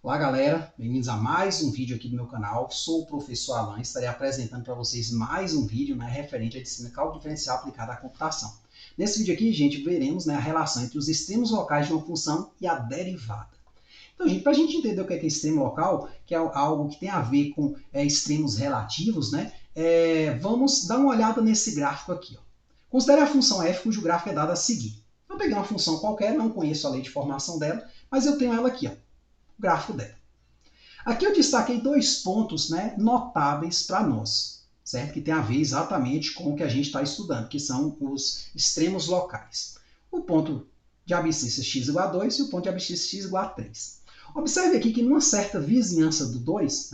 Olá galera, bem-vindos a mais um vídeo aqui do meu canal. Sou o professor Alan e estarei apresentando para vocês mais um vídeo referente à disciplina Cálculo Diferencial aplicada à computação. Nesse vídeo aqui, gente, veremos a relação entre os extremos locais de uma função e a derivada. Então, gente, para a gente entender o que é extremo local, que é algo que tem a ver com extremos relativos, vamos dar uma olhada nesse gráfico aqui. Considere a função f cujo gráfico é dado a seguir. Eu peguei uma função qualquer, não conheço a lei de formação dela, mas eu tenho ela aqui, o gráfico dela. Aqui eu destaquei dois pontos notáveis para nós, certo? Que tem a ver exatamente com o que a gente está estudando, que são os extremos locais. O ponto de abscissa x igual a 2 e o ponto de abscissa x igual a 3. Observe aqui que numa certa vizinhança do 2,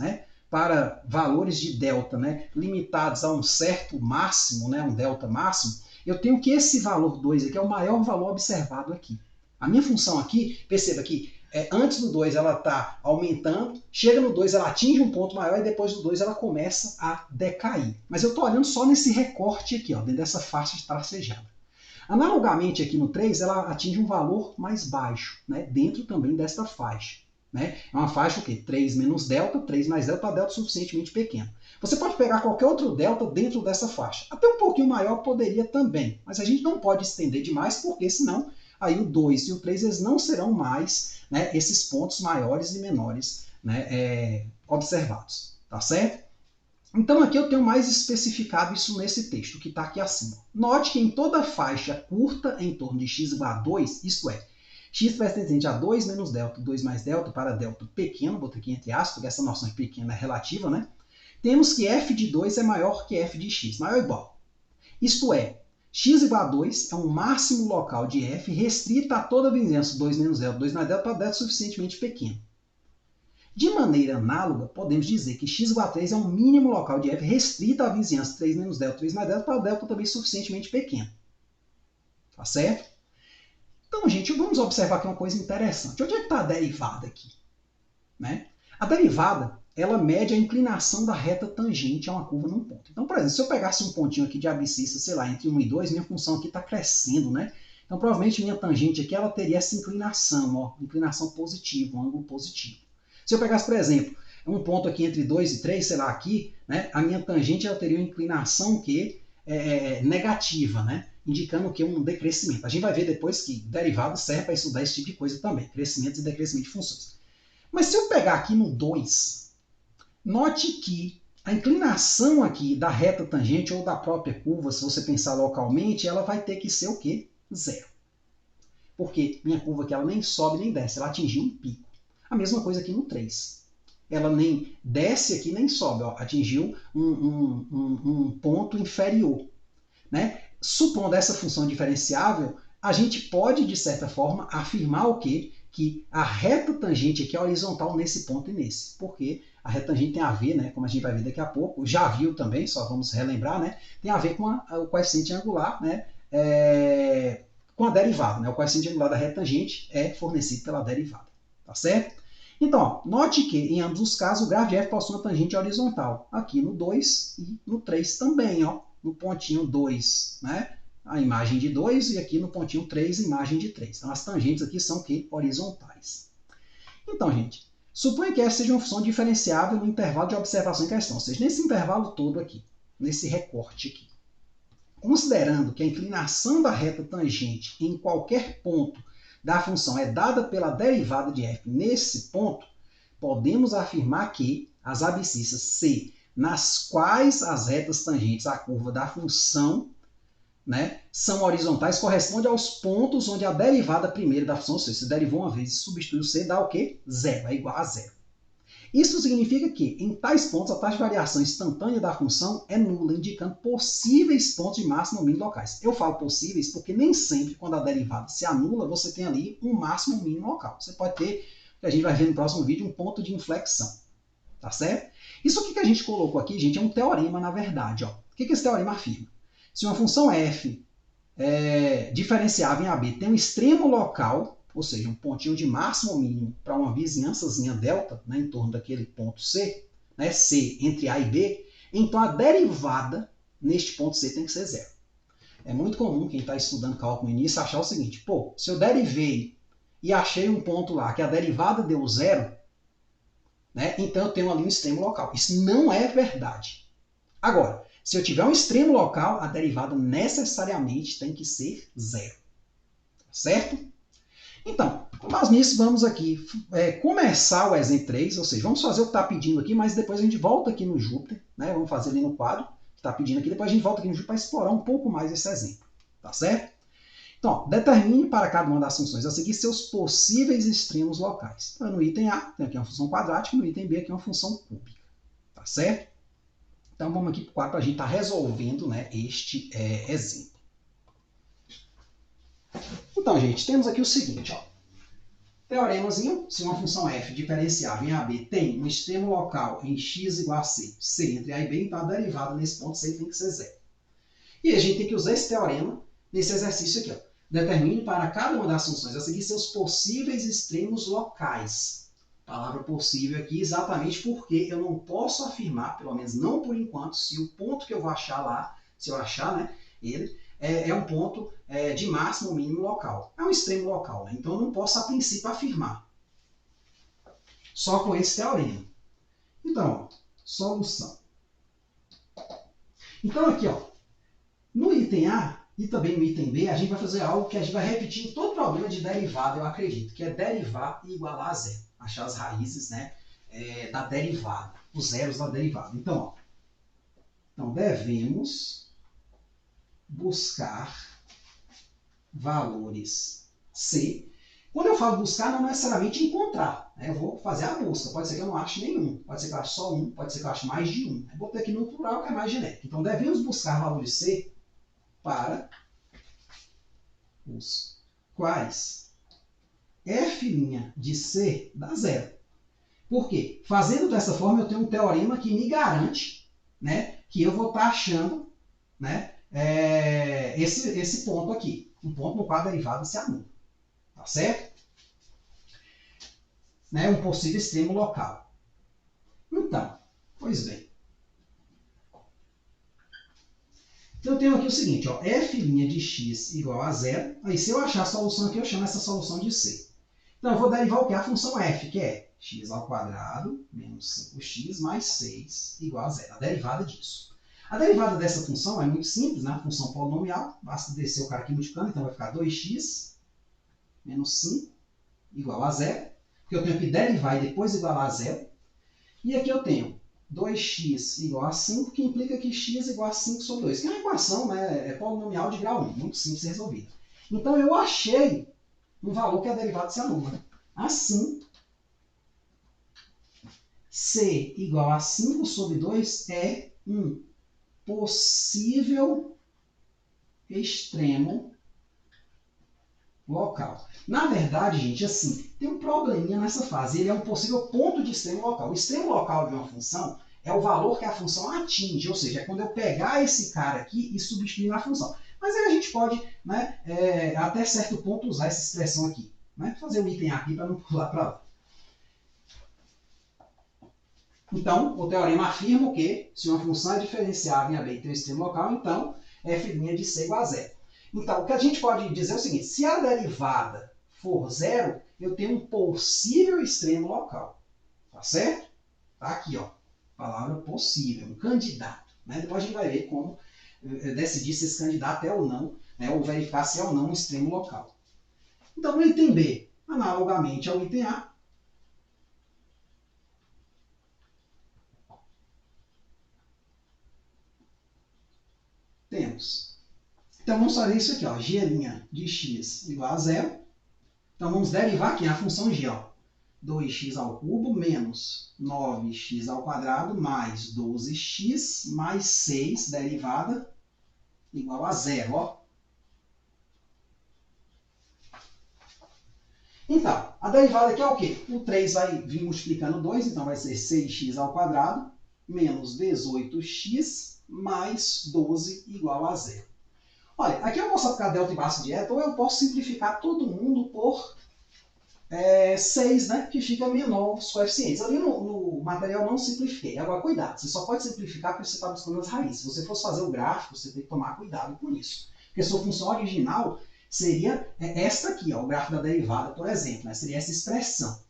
para valores de delta limitados a um certo máximo, um delta máximo, eu tenho que esse valor 2 aqui é o maior valor observado aqui. A minha função aqui, perceba que antes do 2 ela está aumentando, chega no 2 ela atinge um ponto maior e depois do 2 ela começa a decair. Mas eu estou olhando só nesse recorte aqui, dentro dessa faixa tracejada. Analogamente aqui no 3 ela atinge um valor mais baixo, dentro também desta faixa. É uma faixa o quê? 3 menos delta, 3 mais delta, delta suficientemente pequeno. Você pode pegar qualquer outro delta dentro dessa faixa. Até um pouquinho maior poderia também, mas a gente não pode estender demais, porque senão aí o 2 e o 3 eles não serão mais esses pontos maiores e menores observados. Tá certo? Então aqui eu tenho mais especificado isso nesse texto, que está aqui acima. Note que em toda faixa curta em torno de x igual a 2, isto é, x pertencente a 2 menos delta, 2 mais delta para delta pequeno, botei aqui entre aspas, porque essa noção de pequeno é relativa, temos que f de 2 é maior que f de x, maior ou igual. Isto é, x igual a 2 é um máximo local de f restrito a toda a vizinhança 2 menos delta, 2 mais delta para delta suficientemente pequeno. De maneira análoga, podemos dizer que x igual a 3 é um mínimo local de f restrito à vizinhança 3 menos delta, 3 mais delta para delta também suficientemente pequeno. Tá certo? Então, gente, vamos observar aqui uma coisa interessante. Onde é que está a derivada aqui? A derivada, ela mede a inclinação da reta tangente a uma curva num ponto. Então, por exemplo, se eu pegasse um pontinho aqui de abscissa, sei lá, entre 1 e 2, minha função aqui está crescendo, Então, provavelmente, minha tangente aqui, ela teria essa inclinação, inclinação positiva, um ângulo positivo. Se eu pegasse, por exemplo, um ponto aqui entre 2 e 3, sei lá, aqui, a minha tangente, ela teria uma inclinação que negativa, indicando que um decrescimento. A gente vai ver depois que derivada serve para estudar esse tipo de coisa também, crescimentos e decrescimentos de funções. Mas se eu pegar aqui no 2, note que a inclinação aqui da reta tangente ou da própria curva, se você pensar localmente, ela vai ter que ser o quê? Zero. Porque minha curva aqui ela nem sobe nem desce, ela atingiu um pico. A mesma coisa aqui no 3. Ela nem desce aqui nem sobe, atingiu um ponto inferior. Supondo essa função diferenciável, a gente pode, de certa forma, afirmar o quê? Que a reta tangente aqui é horizontal nesse ponto e nesse. Porque a reta tangente tem a ver, como a gente vai ver daqui a pouco, já viu também, só vamos relembrar, tem a ver com o coeficiente angular, com a derivada. O coeficiente angular da reta tangente é fornecido pela derivada. Tá certo? Então, note que em ambos os casos o grafo de f possui uma tangente horizontal. Aqui no 2 e no 3 também, no pontinho 2, a imagem de 2 e aqui no pontinho 3, a imagem de 3. Então, as tangentes aqui são horizontais. Então, gente, suponha que essa seja uma função diferenciável no intervalo de observação em questão, ou seja, nesse intervalo todo aqui, nesse recorte aqui. Considerando que a inclinação da reta tangente em qualquer ponto da função é dada pela derivada de f nesse ponto, podemos afirmar que as abscissas C, nas quais as retas tangentes à curva da função são horizontais, corresponde aos pontos onde a derivada primeira da função, ou seja, se derivou uma vez e substitui o C, dá o quê? Zero, é igual a zero. Isso significa que, em tais pontos, a taxa de variação instantânea da função é nula, indicando possíveis pontos de máximo ou mínimo locais. Eu falo possíveis porque nem sempre, quando a derivada se anula, você tem ali um máximo ou mínimo local. Você pode ter, que a gente vai ver no próximo vídeo, um ponto de inflexão. Tá certo? Isso aqui que a gente colocou aqui, gente, é um teorema, na verdade. O que esse teorema afirma? Se uma função f diferenciável em AB tem um extremo local, ou seja, um pontinho de máximo ou mínimo para uma vizinhançazinha delta, em torno daquele ponto C, C entre A e B, então a derivada neste ponto C tem que ser zero. É muito comum quem está estudando cálculo no início achar o seguinte, se eu derivei e achei um ponto lá que a derivada deu zero, né? Então eu tenho ali um extremo local. Isso não é verdade. Agora, se eu tiver um extremo local, a derivada necessariamente tem que ser zero. Certo? Então, com base nisso, vamos aqui começar o exemplo 3, ou seja, vamos fazer o que está pedindo aqui, mas depois a gente volta aqui no Júpiter, né? Vamos fazer ali no quadro que está pedindo aqui, depois a gente volta aqui no Júpiter para explorar um pouco mais esse exemplo. Tá certo? Então, ó, determine para cada uma das funções a seguir seus possíveis extremos locais. Então, no item A, tem aqui uma função quadrática, no item B, aqui uma função cúbica. Tá certo? Então, vamos aqui para o quadro para a gente estar resolvendo, né, este exemplo. Então, gente, temos aqui o seguinte, ó. Teoremazinho, se uma função f diferenciável em AB tem um extremo local em x igual a c entre A e B, então a derivada nesse ponto C tem que ser zero. E a gente tem que usar esse teorema nesse exercício aqui, ó. Determine para cada uma das funções a seguir seus possíveis extremos locais. Palavra possível aqui exatamente porque eu não posso afirmar, pelo menos não por enquanto, se o ponto que eu vou achar lá, se eu achar, né, ele é um ponto de máximo ou mínimo local. É um extremo local, né? Então eu não posso a princípio afirmar. Só com esse teorema. Então, ó, solução. Então aqui, ó, no item A e também no item B, a gente vai fazer algo que a gente vai repetir em todo problema de derivada, eu acredito, que é derivar e igualar a zero. Achar as raízes, né, da derivada, os zeros da derivada. Então, ó, então devemos buscar valores C. Quando eu falo buscar, não necessariamente encontrar, né? Eu vou fazer a busca. Pode ser que eu não ache nenhum, pode ser que eu ache só um, pode ser que eu ache mais de um. Eu botei aqui no plural, que é mais genérico. Então, devemos buscar valores C para os quais f' de C dá zero. Por quê? Fazendo dessa forma, eu tenho um teorema que me garante, né, que eu vou estar achando, né, esse ponto aqui. Um ponto no qual a derivada se anula. Tá certo? Né, um possível extremo local. Então, pois bem. Então eu tenho aqui o seguinte, ó, f' de x igual a zero. Aí se eu achar a solução aqui, eu chamo essa solução de C. Então eu vou derivar o que? A função f, que é x ao quadrado menos 5x mais 6 igual a zero. A derivada disso. A derivada dessa função é muito simples, né? A função polinomial. Basta descer o cara aqui multiplicando, então vai ficar 2x menos 5 igual a zero. Porque eu tenho que derivar e depois igualar a zero. E aqui eu tenho 2x igual a 5, que implica que x igual a 5 sobre 2. Que é uma equação, né, polinomial de grau 1, muito simples de resolver. Então eu achei um valor que a derivada se anula. Assim, c igual a 5 sobre 2 é um possível extremo local. Na verdade, gente, assim, tem um probleminha nessa fase. Ele é um possível ponto de extremo local. O extremo local de uma função é o valor que a função atinge, ou seja, é quando eu pegar esse cara aqui e substituir na função. Mas aí a gente pode, né, até certo ponto, usar essa expressão aqui. Né? Fazer o item aqui para não pular para lá. Então, o teorema afirma que, se uma função é diferenciável em AB e tem um extremo local, então f' de C igual a zero. Então, o que a gente pode dizer é o seguinte, se a derivada for zero, eu tenho um possível extremo local. Tá certo? Tá aqui, ó. Palavra possível, um candidato. Né? Depois a gente vai ver como decidir se esse candidato é ou não, né? Ou verificar se é ou não um extremo local. Então, no item B, analogamente ao item A, temos. Então, vamos fazer isso aqui, ó, g' de x igual a zero. Então, vamos derivar aqui a função g, ó, 2x ao cubo menos 9x ao quadrado mais 12x mais 6, derivada, igual a zero, ó. Então, a derivada aqui é o quê? O 3 vai vir multiplicando 2, então vai ser 6x ao quadrado menos 18x mais 12 igual a zero. Olha, aqui eu posso aplicar delta e base direta, ou eu posso simplificar todo mundo por 6, né, que fica menor os coeficientes. Ali no material não simplifiquei. Agora, cuidado, você só pode simplificar porque você está buscando as raízes. Se você fosse fazer o gráfico, você tem que tomar cuidado com isso. Porque sua função original seria esta aqui, ó, o gráfico da derivada, por exemplo, né, seria essa expressão.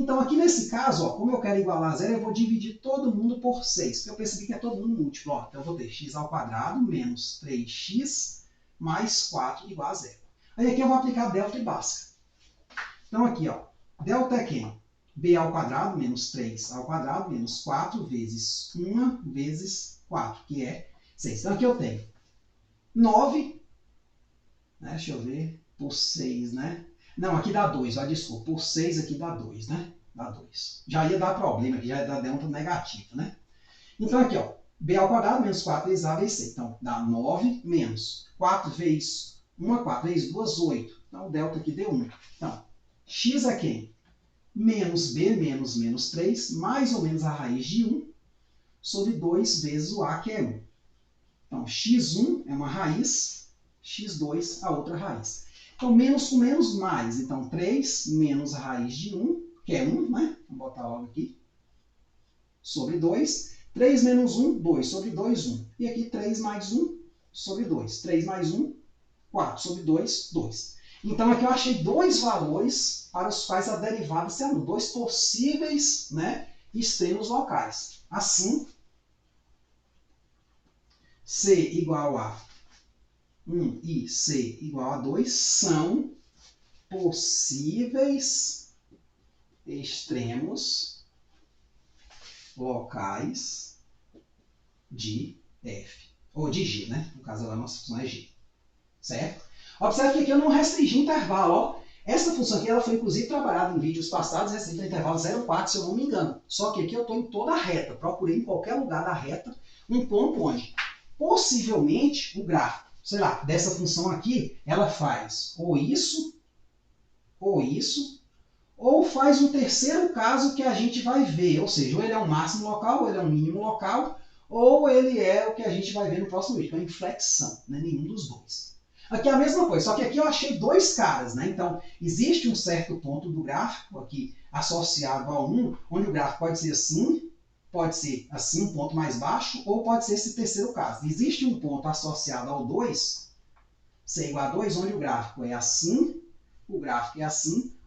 Então, aqui nesse caso, ó, como eu quero igualar a zero, eu vou dividir todo mundo por 6, porque eu percebi que é todo mundo múltiplo. Ó. Então, eu vou ter x ao quadrado menos 3x mais 4 igual a zero. Aí aqui eu vou aplicar delta e básica. Então, aqui, ó, delta é quem? B ao quadrado menos 3 ao quadrado menos 4 vezes 1 vezes 4, que é 6. Então, aqui eu tenho 9, né, deixa eu ver, por 6, né? Não, aqui dá 2, ó, desculpa, por 6 aqui dá 2, né? Dá 2. Já ia dar problema aqui, já ia dar delta negativo, né? Então, aqui, ó, B ao quadrado menos 4 vezes A vezes C. Então, dá 9 menos 4 vezes 1, 4 vezes 2, 8. Então, o delta aqui deu 1. Então, x é quem? Menos B menos menos 3, mais ou menos a raiz de 1, sobre 2 vezes o A, que é 1. Então, x1 é uma raiz, x2 a outra raiz. Então, menos com menos, mais. Então, 3 menos a raiz de 1, que é 1, né? Vamos botar logo aqui. Sobre 2. 3 menos 1, 2. Sobre 2, 1. E aqui, 3 mais 1, sobre 2. 3 mais 1, 4. Sobre 2, 2. Então, aqui eu achei dois valores para os quais a derivada se anula. Dois possíveis, né, extremos locais. Assim, C igual a 1 e C igual a 2 são possíveis extremos locais de f. Ou de g, né? No caso, a nossa função é g. Certo? Observe que aqui eu não restringi intervalo. Ó. Essa função aqui ela foi, inclusive, trabalhada em vídeos passados, restringindo o intervalo 0,4, se eu não me engano. Só que aqui eu estou em toda a reta. Procurei em qualquer lugar da reta um ponto onde, possivelmente, o gráfico, sei lá, dessa função aqui, ela faz ou isso, ou faz um terceiro caso que a gente vai ver. Ou seja, ou ele é um máximo local, ou ele é um mínimo local, ou ele é o que a gente vai ver no próximo vídeo, que é a inflexão, né? Nenhum dos dois. Aqui é a mesma coisa, só que aqui eu achei dois caras, né? Então, existe um certo ponto do gráfico aqui associado a 1, onde o gráfico pode ser assim, um ponto mais baixo, ou pode ser esse terceiro caso. Existe um ponto associado ao 2, C igual a 2, onde o gráfico é assim,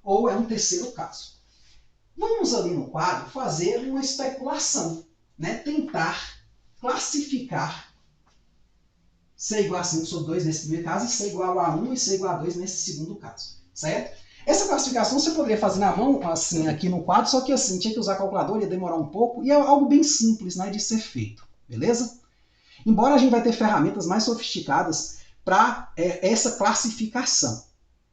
ou é um terceiro caso. Vamos ali no quadro fazer uma especulação, né? Tentar classificar C igual a 5 sobre 2 nesse primeiro caso, e C igual a 1 e C igual a 2 nesse segundo caso, certo? Essa classificação você poderia fazer na mão, assim, aqui no quadro, só que assim, tinha que usar calculadora, ia demorar um pouco, e é algo bem simples, né, de ser feito, beleza? Embora a gente vai ter ferramentas mais sofisticadas para essa classificação,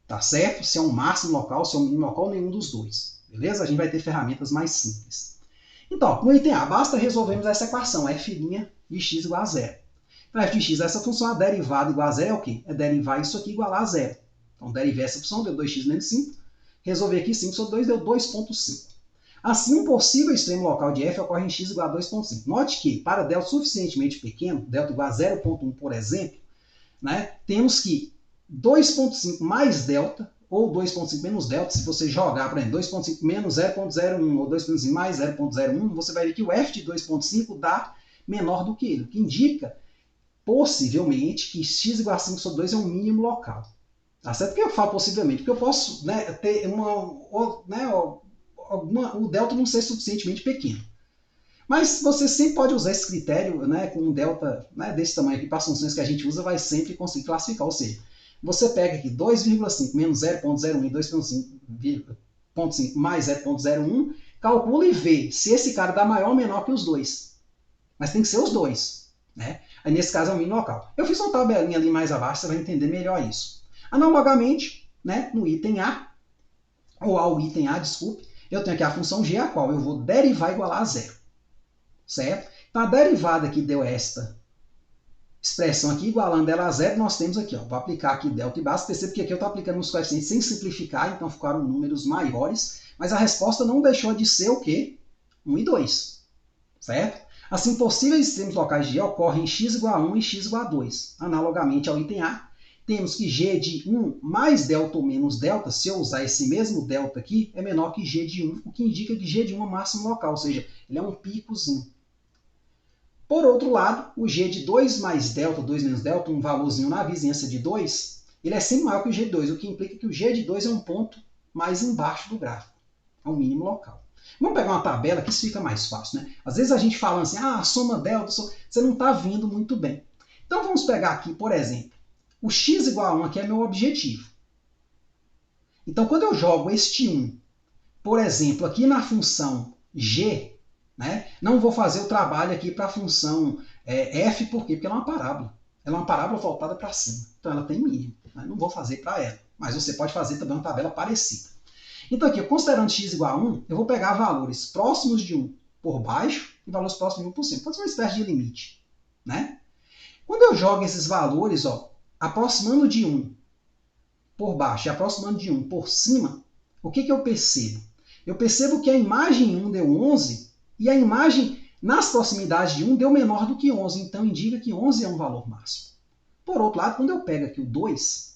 tá certo? Se é um máximo local, se é um mínimo local, nenhum dos dois, beleza? A gente vai ter ferramentas mais simples. Então, no item A, basta resolvermos essa equação, f' de x igual a 0. Para f de x, essa função, a derivada igual a zero é o quê? É derivar isso aqui igual a zero. Então, derivei essa função, deu 2x menos 5. Resolvi aqui 5 sobre 2, deu 2,5. Assim, um possível extremo local de f ocorre em x igual a 2,5. Note que, para delta suficientemente pequeno, delta igual a 0,1, por exemplo, né, temos que 2,5 mais delta, ou 2,5 menos delta, se você jogar, por exemplo, 2,5 menos 0,01, ou 2,5 mais 0,01, você vai ver que o f de 2,5 dá menor do que ele, o que indica possivelmente que x igual a 5 sobre 2 é um mínimo local. Tá certo? Por que eu falo possivelmente? Porque eu posso, né, ter o delta não ser suficientemente pequeno. Mas você sempre pode usar esse critério, né, com um delta, né, desse tamanho aqui, para as funções que a gente usa, vai sempre conseguir classificar. Ou seja, você pega aqui 2,5 menos 0,01 e 2,5 mais 0,01, calcula e vê se esse cara dá maior ou menor que os dois. Mas tem que ser os dois, né? Aí, nesse caso, é o mínimo local. Eu fiz uma tabelinha ali mais abaixo, você vai entender melhor isso. Analogamente, né, no item A, ou ao item A, desculpe, eu tenho aqui a função g, a qual eu vou derivar igualar a zero. Certo? Então, a derivada que deu esta expressão aqui, igualando ela a zero, nós temos aqui, ó, vou aplicar aqui delta e base, percebe que aqui eu estou aplicando os coeficientes sem simplificar, então ficaram números maiores, mas a resposta não deixou de ser o quê? 1 e 2. Certo? Assim, possíveis extremos locais de g ocorrem em x igual a 1 e x igual a 2. Analogamente ao item A, temos que g de 1 mais delta ou menos delta, se eu usar esse mesmo delta aqui, é menor que g de 1, o que indica que g de 1 é o máximo local, ou seja, ele é um picozinho. Por outro lado, o g de 2 mais delta, 2 menos delta, um valorzinho na vizinhança de 2, ele é sempre maior que o g de 2, o que implica que o g de 2 é um ponto mais embaixo do gráfico. É um mínimo local. Vamos pegar uma tabela que isso fica mais fácil, né? Às vezes a gente fala assim, a soma delta, você não está vindo muito bem. Então vamos pegar aqui, por exemplo, o x igual a 1 aqui é meu objetivo. Então quando eu jogo este 1, por exemplo, aqui na função g, né, não vou fazer o trabalho aqui para a função f, por quê? Porque ela é uma parábola. Ela é uma parábola voltada para cima. Então ela tem mínimo. Né? Não vou fazer para ela. Mas você pode fazer também uma tabela parecida. Então aqui, considerando x igual a 1, eu vou pegar valores próximos de 1 por baixo e valores próximos de 1 por cima. Pode ser uma espécie de limite. Né? Quando eu jogo esses valores, ó, aproximando de 1 por baixo e aproximando de 1 por cima, o que eu percebo? Eu percebo que a imagem 1 deu 11 e a imagem nas proximidades de 1 deu menor do que 11. Então indica que 11 é um valor máximo. Por outro lado, quando eu pego aqui o 2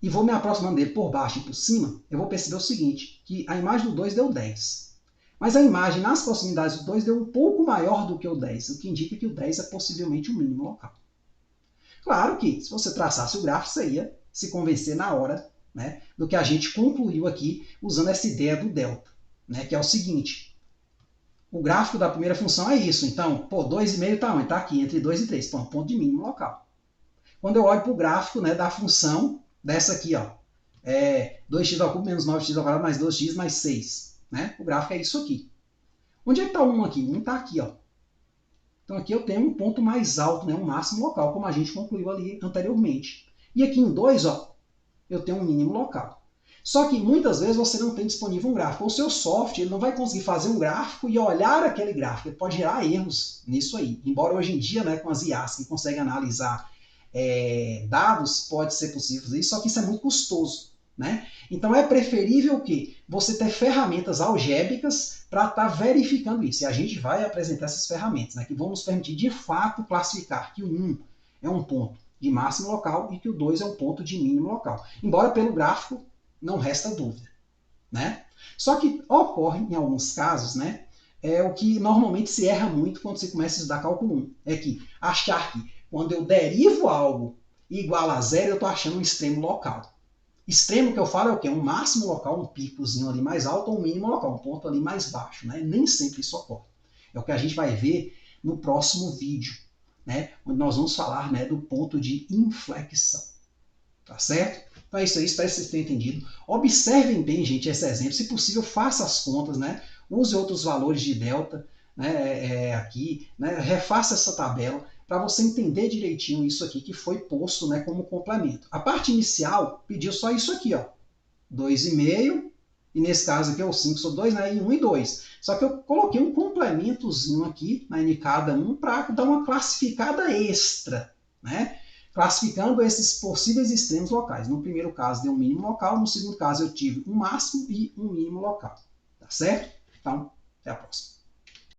e vou me aproximando dele por baixo e por cima, eu vou perceber o seguinte, que a imagem do 2 deu 10. Mas a imagem nas proximidades do 2 deu um pouco maior do que o 10, o que indica que o 10 é possivelmente o mínimo local. Claro que, se você traçasse o gráfico, você ia se convencer na hora, né, do que a gente concluiu aqui usando essa ideia do delta, né, que é o seguinte, o gráfico da primeira função é isso, então, 2,5 está onde? Está aqui, entre 2 e 3, ponto de mínimo local. Quando eu olho para o gráfico, né, da função dessa aqui, ó, 2x ao cubo menos 9x ao quadrado mais 2x mais 6, né, o gráfico é isso aqui. Onde é que está o 1 aqui? O 1 está aqui, ó. Então aqui eu tenho um ponto mais alto, né, um máximo local, como a gente concluiu ali anteriormente. E aqui em 2, ó, eu tenho um mínimo local. Só que muitas vezes você não tem disponível um gráfico. O seu software ele não vai conseguir fazer um gráfico e olhar aquele gráfico. Ele pode gerar erros nisso aí. Embora hoje em dia, né, com as IAs que conseguem analisar dados, pode ser possível fazer isso, só que isso é muito custoso. Né? Então é preferível que você ter ferramentas algébricas para estar verificando isso. E a gente vai apresentar essas ferramentas, né, que vão nos permitir de fato classificar que o 1 é um ponto de máximo local e que o 2 é um ponto de mínimo local. Embora pelo gráfico não resta dúvida. Né? Só que ocorre em alguns casos, né, o que normalmente se erra muito quando você começa a estudar cálculo 1, é que achar que quando eu derivo algo igual a zero, eu estou achando um extremo local. Extremo que eu falo é o quê? Um máximo local, um picozinho ali mais alto, ou um mínimo local, um ponto ali mais baixo. Né? Nem sempre isso ocorre. É o que a gente vai ver no próximo vídeo, né? Onde nós vamos falar, né, do ponto de inflexão. Tá certo? Então é isso aí, espero que vocês tenham entendido. Observem bem, gente, esse exemplo. Se possível, faça as contas, né? Use outros valores de delta, né, aqui, né? Refaça essa tabela para você entender direitinho isso aqui que foi posto, né, como complemento. A parte inicial pediu só isso aqui, ó, 2,5, e nesse caso aqui é o 5 sobre 2, né, e 1 e 2. Só que eu coloquei um complementozinho aqui na N cada 1 para dar uma classificada extra, né? Classificando esses possíveis extremos locais. No primeiro caso deu um mínimo local, no segundo caso eu tive um máximo e um mínimo local. Tá certo? Então, até a próxima.